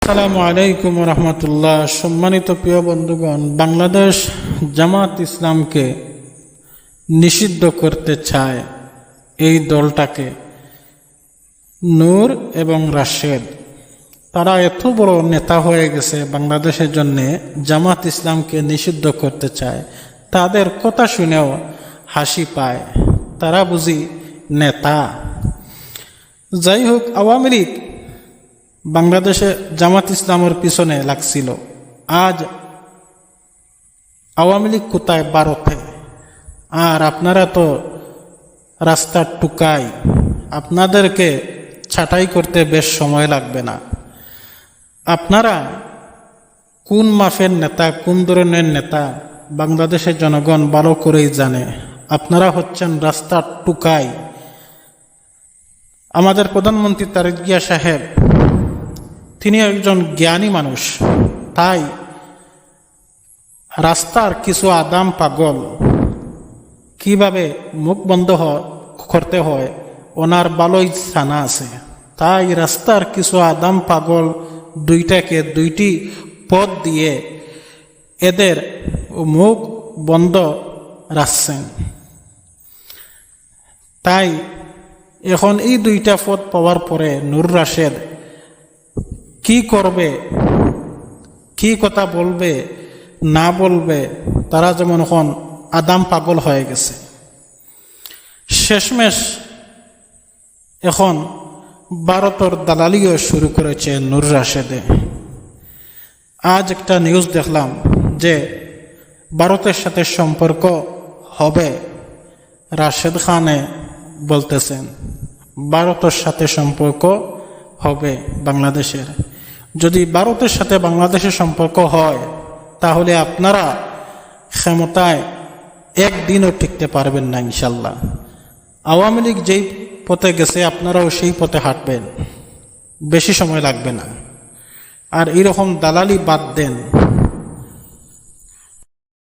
আসসালামু আলাইকুম রহমতুল্লাহ। সম্মানিত প্রিয় বন্ধুগণ, বাংলাদেশ জামাত ইসলামকে নিষিদ্ধ করতে চায় এই দলটাকে নূর এবং রাশেদ। তারা এত বড় নেতা হয়ে গেছে বাংলাদেশের জন্যে, জামাত ইসলামকে নিষিদ্ধ করতে চায়। তাদের কথা শুনেও হাসি পায়, তারা বুঝি নেতা। যাই হোক, আওয়ামী লীগ বাংলাদেশে জামাত ইসলামের পিছনে লাগছিল। আজ আওয়ামী লীগ কোথায়? ভারতে। আর আপনারা তো রাস্তার টুকাই, আপনাদেরকে ছাঁটাই করতে বেশ সময় লাগবে না। আপনারা কোন মাফের নেতা, কোন ধরনের নেতা বাংলাদেশের জনগণ ভালো করেই জানে। আপনারা হচ্ছেন রাস্তার টুকাই। আমাদের প্রধানমন্ত্রী তারেক জিয়া সাহেব, তিনি একজন জ্ঞানী মানুষ, তাই রাস্তার কিছু আদাম পাগল কিভাবে মুখ বন্ধ করতে হয় ওনার ভালোই জানা আছে। তাই রাস্তার কিছু আদাম পাগল দুইটাকে দুইটি পথ দিয়ে এদের মুখ বন্ধ রাখছেন। তাই এখন এই দুইটা পথ পাওয়ার পরে নূর রাশেদ কি করবে, কি কথা বলবে না বলবে, তারা যেমন এখন আদাম পাগল হয়ে গেছে। শেষমেশ এখন ভারতের দালালিও শুরু করেছে নূর রাশেদে। আজ একটা নিউজ দেখলাম যে ভারতের সাথে সম্পর্ক হবে। রাশেদ খানে বলতেছেন ভারতের সাথে সম্পর্ক হবে বাংলাদেশের। যদি ভারতের সাথে বাংলাদেশের সম্পর্ক হয় তাহলে আপনারা ক্ষমতায় একদিনও টিকতে পারবেন না ইনশাল্লাহ। আওয়ামী লীগ যেই পথে গেছে আপনারাও সেই পথে হাঁটবেন, বেশি সময় লাগবে না। আর এরকম দালালি বাদ দেন।